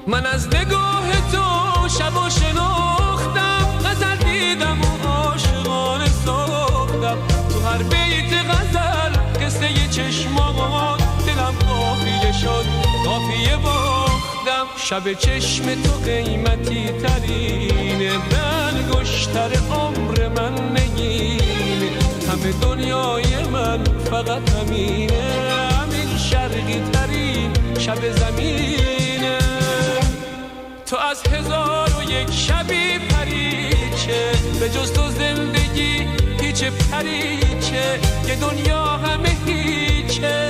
من از نگاه تو شب و شناختم، غزل دیدم و عاشقانه ساختم. تو هر بیت غزل قصه چشمات دلم قافیه شد، قافیه باختم. شب چشم تو قیمتی ترینه، بلگشتر عمر من نگینه. همه دنیای من فقط همینه، همین شرقی ترین شب زمینه. تو از 1001 شبی پریچه، به جز تو زندگی هیچ پریچه. یه دنیا همه هیچه.